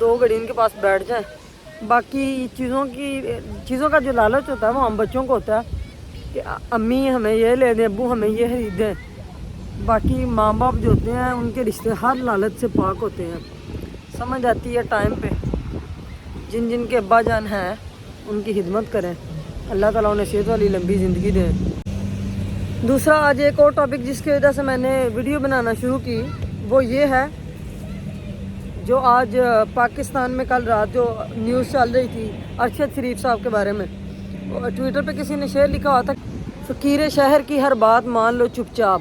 2 گھڑی ان کے پاس بیٹھ جائیں. باقی چیزوں کا جو لالچ ہوتا ہے وہ ہم بچوں کو ہوتا ہے کہ امی ہمیں یہ لے دیں, ابو ہمیں یہ خرید دیں. باقی ماں باپ جو ہوتے ہیں ان کے رشتے ہر لالچ سے پاک ہوتے ہیں. سمجھ آتی ہے ٹائم پہ. جن کے ابا جان ہیں ان کی خدمت کریں, اللہ تعالیٰ انہیں صحت والی لمبی زندگی دے. دوسرا آج ایک اور ٹاپک جس کی وجہ سے میں نے ویڈیو بنانا شروع کی وہ یہ ہے, جو آج پاکستان میں کل رات جو نیوز چل رہی تھی ارشد شریف صاحب کے بارے میں. ٹویٹر پہ کسی نے شیئر لکھا ہوا تھا, فقیر شہر کی ہر بات مان لو چپ چاپ,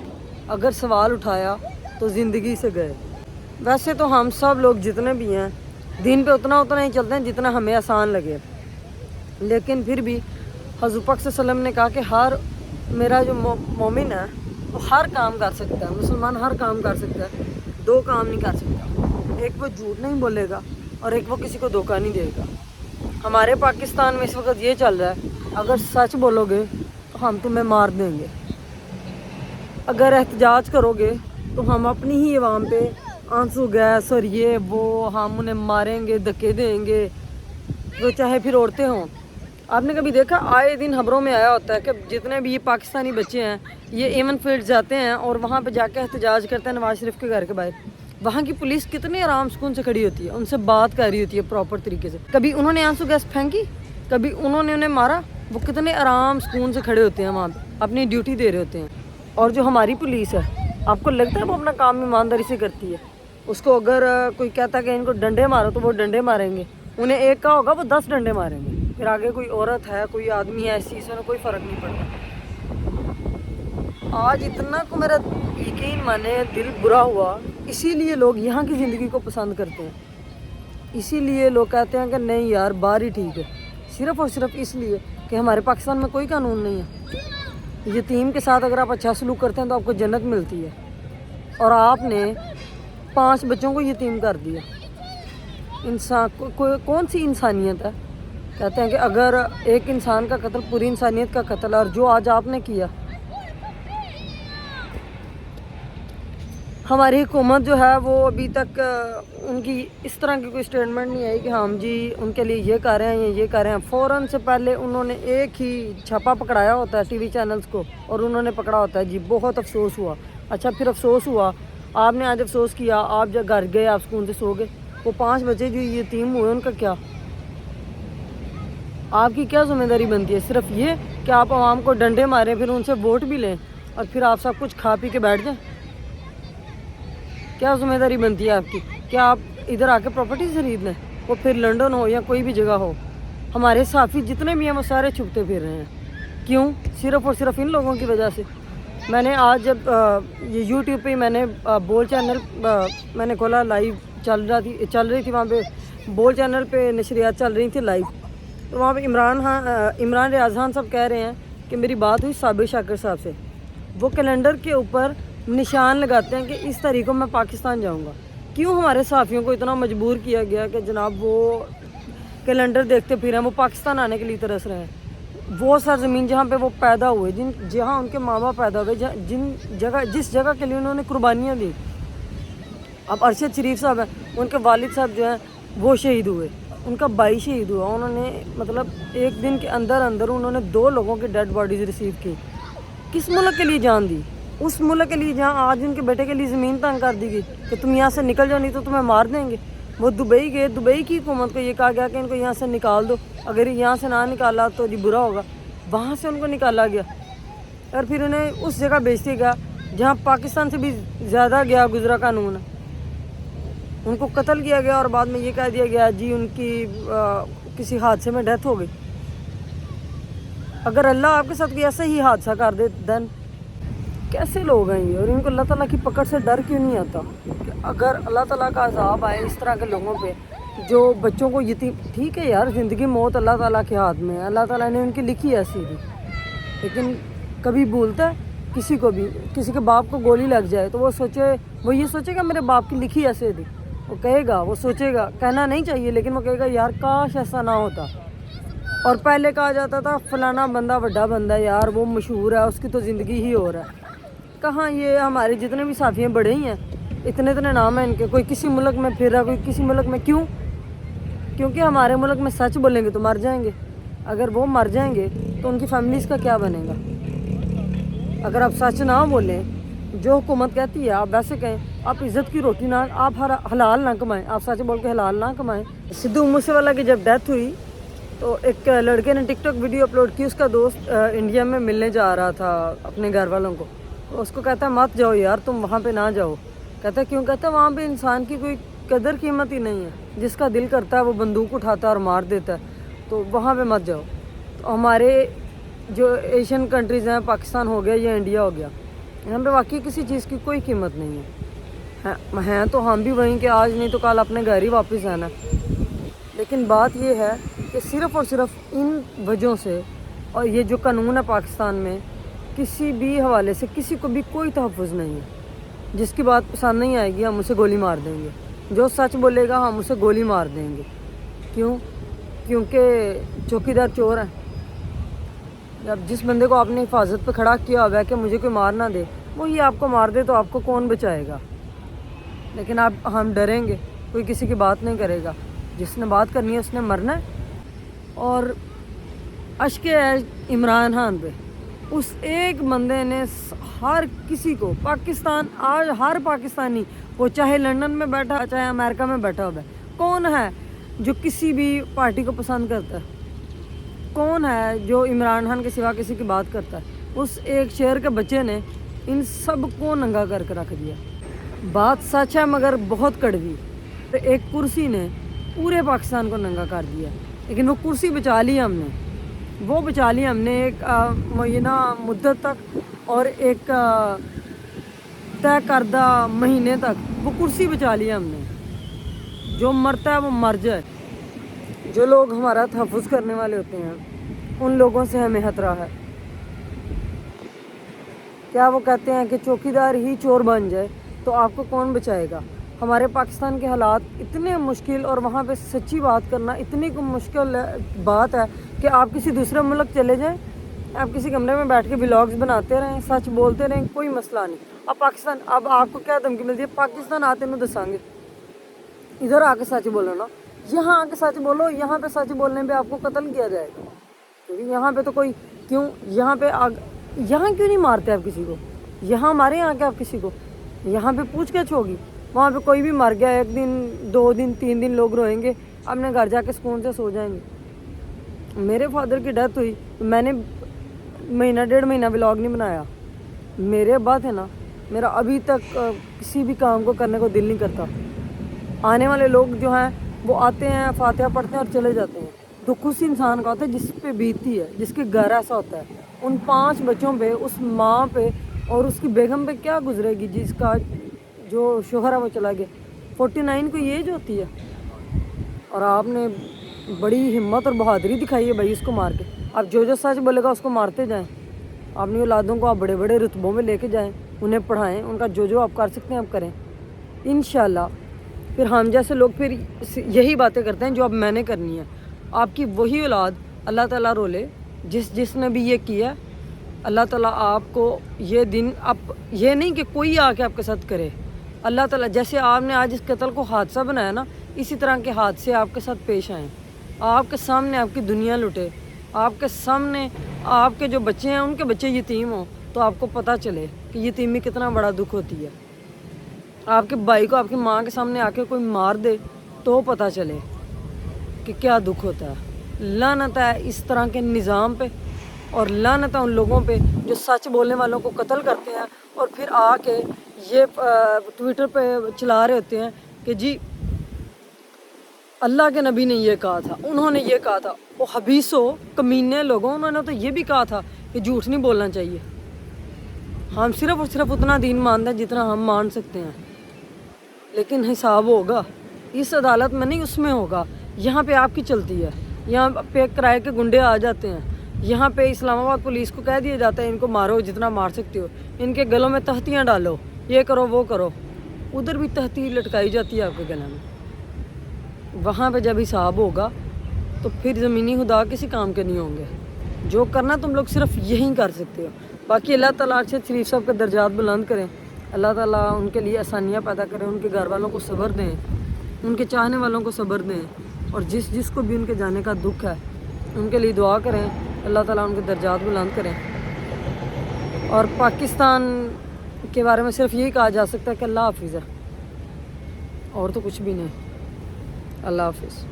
اگر سوال اٹھایا تو زندگی سے گئے. ویسے تو ہم سب لوگ جتنے بھی ہیں دین پہ اتنا ہی چلتے ہیں جتنا ہمیں آسان لگے, لیکن پھر بھی حضور پاک صلی اللہ علیہ وسلم نے کہا کہ میرا جو مومن ہے وہ ہر کام کر سکتا ہے, مسلمان ہر کام کر سکتا ہے, 2 کام نہیں کر سکتا. ایک وہ جھوٹ نہیں بولے گا اور ایک وہ کسی کو دھوکہ نہیں دے گا. ہمارے پاکستان میں اس وقت یہ چل رہا ہے, اگر سچ بولو گے تو ہم تمہیں مار دیں گے, اگر احتجاج کرو گے تو ہم اپنی ہی عوام پہ آنسو گیس اور یہ وہ ہم انہیں ماریں گے, دھکے دیں گے, وہ چاہے پھر عورتیں ہوں. آپ نے کبھی دیکھا آئے دن خبروں میں آیا ہوتا ہے کہ جتنے بھی یہ پاکستانی بچے ہیں یہ ایون فیلڈ جاتے ہیں اور وہاں پہ جا کے احتجاج کرتے ہیں نواز شریف کے گھر کے باہر. وہاں کی پولیس کتنے آرام سکون سے کھڑی ہوتی ہے, ان سے بات کر رہی ہوتی ہے پراپر طریقے سے. کبھی انہوں نے آنسو گیس پھینکی, کبھی انہوں نے انہیں مارا. وہ کتنے آرام سکون سے کھڑے ہوتے ہیں وہاں پہ, اپنی ڈیوٹی دے رہے ہوتے ہیں. اور جو ہماری پولیس ہے, آپ کو لگتا ہے وہ اپنا کام ایمانداری سے کرتی ہے؟ اس کو اگر کوئی کہتا ہے کہ ان کو ڈنڈے مارو تو وہ ڈنڈے ماریں گے, انہیں ایک کا ہوگا وہ 10 ڈنڈے ماریں گے. پھر آگے کوئی عورت ہے کوئی آدمی ہے, اس چیز میں کوئی فرق نہیں پڑتا. آج اتنا کو میرا یقین مانے دل برا ہوا, اسی لیے لوگ یہاں کی زندگی کو پسند کرتے ہیں. اسی لیے لوگ کہتے ہیں کہ نہیں یار باہر ہی ٹھیک ہے, صرف اور صرف اس لیے کہ ہمارے پاکستان میں کوئی قانون نہیں ہے. یتیم کے ساتھ اگر آپ اچھا سلوک کرتے ہیں تو آپ کو جنت ملتی ہے, اور آپ نے 5 بچوں کو یتیم کر دیا. کون سی انسانیت ہے؟ کہتے ہیں کہ اگر ایک انسان کا قتل پوری انسانیت کا قتل ہے, اور جو آج آپ نے کیا. ہماری حکومت جو ہے وہ ابھی تک ان کی اس طرح کی کوئی سٹیٹمنٹ نہیں آئی کہ ہم جی ان کے لیے یہ کر رہے ہیں یہ کر رہے ہیں. فوراً سے پہلے انہوں نے ایک ہی چھاپا پکڑایا ہوتا ہے ٹی وی چینلز کو, اور انہوں نے پکڑا ہوتا ہے جی بہت افسوس ہوا. اچھا پھر افسوس ہوا, آپ نے آج افسوس کیا, آپ جب گھر گئے آپ سکون سے سو گئے. وہ 5 بچے جو یتیم ہوئے ان کا کیا؟ آپ کی کیا ذمہ داری بنتی ہے؟ صرف یہ کہ آپ عوام کو ڈنڈے ماریں, پھر ان سے ووٹ بھی لیں, اور پھر آپ سب کچھ کھا پی کے بیٹھ جائیں. کیا ذمہ داری بنتی ہے آپ کی؟ کیا آپ ادھر آ کے پراپرٹی خرید لیں, وہ پھر لنڈن ہو یا کوئی بھی جگہ ہو؟ ہمارے صحافی جتنے بھی ہیں وہ سارے چھپتے پھر رہے ہیں. کیوں؟ صرف اور صرف ان لوگوں کی وجہ سے. میں نے آج جب یہ یوٹیوب پہ میں نے بول چینل میں نے کھولا, لائیو چل رہی تھی وہاں پہ, بول چینل پہ نشریات چل رہی تھی لائیو. تو وہاں پہ عمران ریاض خان صاحب کہہ رہے ہیں کہ میری بات ہوئی صابر شاکر صاحب سے. وہ کیلنڈر کے اوپر نشان لگاتے ہیں کہ اس تاریخ کو میں پاکستان جاؤں گا. کیوں ہمارے صحافیوں کو اتنا مجبور کیا گیا کہ جناب وہ کیلنڈر دیکھتے پھر ہیں, وہ پاکستان آنے کے لیے ترس رہے ہیں؟ وہ سرزمین جہاں پہ وہ پیدا ہوئے, جہاں ان کے ماں باپ پیدا ہوئے, جس جگہ کے لیے انہوں نے قربانیاں دی. اب ارشد شریف صاحب ہیں, ان کے والد صاحب جو ہیں وہ شہید ہوئے, ان کا بھائی شہید ہوا. انہوں نے مطلب ایک دن کے اندر انہوں نے 2 لوگوں کی ڈیڈ باڈیز ریسیو کی. کس ملک کے لیے جان دی؟ اس ملک کے لیے جہاں آج ان کے بیٹے کے لیے زمین تنگ کر دی گئی کہ تم یہاں سے نکل جاؤ نہیں تو تمہیں مار دیں گے. وہ دبئی گئے, دبئی کی حکومت کو یہ کہا گیا کہ ان کو یہاں سے نکال دو, اگر یہاں سے نہ نکالا تو جی برا ہوگا. وہاں سے ان کو نکالا گیا, اور پھر انہیں اس جگہ بھیج دیا گیا جہاں پاکستان سے بھی زیادہ گیا گزرا قانون. ان کو قتل کیا گیا اور بعد میں یہ کہہ دیا گیا جی ان کی کسی حادثے میں ڈیتھ ہو گئی. اگر اللہ آپ کے ساتھ کوئی ایسا ہی حادثہ کر دے دین کیسے لوگ ہیں یہ؟ اور ان کو اللہ تعالیٰ کی پکڑ سے ڈر کیوں نہیں آتا کہ اگر اللہ تعالیٰ کا عذاب آئے اس طرح کے لوگوں پہ جو بچوں کو یتیم. ٹھیک ہے یار, زندگی موت اللہ تعالیٰ کے ہاتھ میں ہے, اللہ تعالیٰ نے ان کی لکھی ایسی بھی, لیکن کبھی بھولتا ہے کسی کو بھی. کسی کے باپ کو گولی لگ جائے تو وہ یہ سوچے گا میرے باپ کی لکھی ایسے تھی. وہ کہے گا, وہ سوچے گا, کہنا نہیں چاہیے لیکن وہ کہے گا یار کاش ایسا نہ ہوتا. اور پہلے کہا جاتا تھا فلانا بندہ بڑا بندہ ہے یار, وہ مشہور ہے, اس کی تو زندگی ہی ہو رہا ہے. کہاں, یہ ہمارے جتنے بھی صحافی ہیں بڑے ہی ہیں, اتنے اتنے نام ہیں ان کے, کوئی کسی ملک میں پھر رہا, کوئی کسی ملک میں. کیوں؟ کیونکہ ہمارے ملک میں سچ بولیں گے تو مر جائیں گے. اگر وہ مر جائیں گے تو ان کی فیملیز کا کیا بنے گا؟ اگر آپ سچ نہ بولیں, جو حکومت کہتی ہے آپ ویسے کہیں, آپ عزت کی روٹی نہ, آپ حلال نہ کمائیں, آپ سچ بول کے حلال نہ کمائیں. سدھو موسے والا کی جب ڈیتھ ہوئی تو ایک لڑکے نے ٹک ٹاک ویڈیو اپلوڈ کی, اس کا دوست انڈیا میں ملنے جا رہا تھا اپنے گھر والوں کو. تو اس کو کہتا ہے مت جاؤ یار, تم وہاں پہ نہ جاؤ. کہتا ہے کیوں؟ کہتا ہے وہاں پہ انسان کی کوئی قدر قیمت ہی نہیں ہے, جس کا دل کرتا ہے وہ بندوق اٹھاتا ہے اور مار دیتا ہے, تو وہاں پہ مت جاؤ. تو ہمارے جو ایشین کنٹریز ہیں, پاکستان ہو گیا یا انڈیا ہو گیا, یہاں پہ واقعی کسی چیز کی کوئی قیمت نہیں ہے. ہیں تو ہم بھی وہیں کہ آج نہیں تو کل اپنے گھر ہی واپس آنا. لیکن بات یہ ہے کہ صرف اور صرف ان وجہوں سے, اور یہ جو قانون ہے پاکستان میں, کسی بھی حوالے سے کسی کو بھی کوئی تحفظ نہیں ہے. جس کی بات پسند نہیں آئے گی ہم اسے گولی مار دیں گے, جو سچ بولے گا ہم اسے گولی مار دیں گے. کیوں؟ کیونکہ چوکیدار چور ہیں. جب جس بندے کو آپ نے حفاظت پہ کھڑا کیا ہوا ہے کہ مجھے کوئی مار نہ دے, وہ یہ آپ کو مار دے تو آپ کو کون بچائے گا؟ لیکن ہم ڈریں گے, کوئی کسی کی بات نہیں کرے گا. جس نے بات کرنی ہے اس نے مرنا ہے. اور اشک ہے عمران خان پہ, اس ایک بندے نے ہر کسی کو, پاکستان آج ہر پاکستانی, وہ چاہے لندن میں بیٹھا چاہے امریکہ میں بیٹھا ہوا ہے, کون ہے جو کسی بھی پارٹی کو پسند کرتا ہے؟ کون ہے جو عمران خان کے سوا کسی کی بات کرتا ہے؟ اس ایک شہر کے بچے نے ان سب کو ننگا کر کے رکھ دیا. بات سچ ہے مگر بہت کڑوی. تو ایک کرسی نے پورے پاکستان کو ننگا کر دیا, لیکن وہ کرسی بچا لی ہم نے. وہ بچا لی ہم نے ایک معینہ مدت تک اور ایک طے کردہ مہینے تک. وہ کرسی بچا لی ہم نے. جو مرتا ہے وہ مر جائے. جو لوگ ہمارا تحفظ کرنے والے ہوتے ہیں ان لوگوں سے ہمیں خطرہ ہے. کیا وہ کہتے ہیں کہ چوکیدار ہی چور بن جائے تو آپ کو کون بچائے گا؟ ہمارے پاکستان کے حالات اتنے مشکل, اور وہاں پہ سچی بات کرنا اتنی مشکل بات ہے کہ آپ کسی دوسرے ملک چلے جائیں, آپ کسی کمرے میں بیٹھ کے ولاگز بناتے رہیں, سچ بولتے رہیں, کوئی مسئلہ نہیں. اب پاکستان, اب آپ کو کیا دھمکی ملتی ہے؟ پاکستان آتے میں دسیں گے, ادھر آ کے سچ بولو نا, یہاں آ کے سچ بولو. یہاں پہ سچ بولنے پہ آپ کو قتل کیا جائے گا, کیونکہ یہاں پہ تو کوئی, کیوں یہاں پہ یہاں کیوں نہیں مارتے آپ کسی کو؟ یہاں ہمارے یہاں کے آپ کسی کو, یہاں پہ پوچھ گچھ ہوگی. وہاں پہ کوئی بھی مر گیا, 1 دن 2 دن 3 دن لوگ روئیں گے, اپنے گھر جا کے سکون سے سو جائیں گے. میرے فادر کی ڈیتھ ہوئی, میں نے 1.5 مہینہ ولاگ نہیں بنایا. میرے ابا تھے نا, میرا ابھی تک کسی بھی کام کو کرنے کو دل نہیں کرتا. آنے والے لوگ جو ہیں وہ آتے ہیں, فاتحہ پڑھتے ہیں اور چلے جاتے ہیں. دکھ اس انسان کا ہوتا ہے جس پہ بیتتی ہے, جس کے گھر ایسا ہوتا ہے. ان 5 بچوں پہ, اس ماں پہ اور اس کی بیگم پہ کیا گزرے گی جس کا جو شوہر ہے وہ چلا گیا. 49 کو یہ ایج ہوتی ہے, اور آپ نے بڑی ہمت اور بہادری دکھائی ہے بھائی اس کو مار کے. اب جو سچ بولے گا اس کو مارتے جائیں. اپنی اولادوں کو آپ بڑے بڑے رتبوں میں لے کے جائیں, انہیں پڑھائیں, ان کا جو آپ کر سکتے ہیں آپ کریں انشاءاللہ. پھر ہم جیسے لوگ پھر یہی باتیں کرتے ہیں جو اب میں نے کرنی ہے. آپ کی وہی اولاد اللہ تعالیٰ رولے, جس نے بھی یہ کیا, اللہ تعالیٰ آپ کو یہ دن, اب یہ نہیں کہ کوئی آ کے آپ کے ساتھ کرے. اللہ تعالیٰ جیسے آپ نے آج اس قتل کو حادثہ بنایا نا, اسی طرح کے حادثے آپ کے ساتھ پیش آئیں. آپ کے سامنے آپ کی دنیا لٹے, آپ کے سامنے آپ کے جو بچے ہیں ان کے بچے یتیم ہوں, تو آپ کو پتہ چلے کہ یتیمی کتنا بڑا دکھ ہوتی ہے. آپ کے بھائی کو آپ کی ماں کے سامنے آ کے کوئی مار دے تو پتہ چلے کہ کیا دکھ ہوتا ہے. لعنت ہے اس طرح کے نظام پہ, اور لعنت ہے ان لوگوں پہ جو سچ بولنے والوں کو قتل کرتے ہیں, اور پھر آ کے یہ ٹویٹر پہ چلا رہے ہوتے ہیں کہ جی اللہ کے نبی نے یہ کہا تھا, انہوں نے یہ کہا تھا. وہ حبیثو کمینے لوگوں, انہوں نے تو یہ بھی کہا تھا کہ جھوٹ نہیں بولنا چاہیے. ہم صرف اور صرف اتنا دین مانتے ہیں جتنا ہم مان سکتے ہیں, لیکن حساب ہوگا اس عدالت میں نہیں, اس میں ہوگا. یہاں پہ آپ کی چلتی ہے, یہاں پہ کرائے کے گنڈے آ جاتے ہیں, یہاں پہ اسلام آباد پولیس کو کہہ دیا جاتا ہے ان کو مارو جتنا مار سکتے ہو, ان کے گلوں میں تہتیاں ڈالو, یہ کرو وہ کرو. ادھر بھی تہتی لٹکائی جاتی ہے آپ کے گلے میں. وہاں پہ جب حساب ہوگا تو پھر زمینی خدا کسی کام کے نہیں ہوں گے. جو کرنا تم لوگ صرف یہی کر سکتے ہو. باقی اللہ تعالیٰ سے شریف صاحب کے درجات بلند کریں. اللہ تعالیٰ ان کے لیے آسانیاں پیدا کریں، ان کے گھر والوں کو صبر دیں، ان کے چاہنے والوں کو صبر دیں، اور جس کو بھی ان کے جانے کا دکھ ہے ان کے لیے دعا کریں، اللہ تعالیٰ ان کے درجات بلند کریں۔ اور پاکستان کے بارے میں صرف یہی کہا جا سکتا ہے کہ اللہ حافظ ہے، اور تو کچھ بھی نہیں۔ اللہ حافظ۔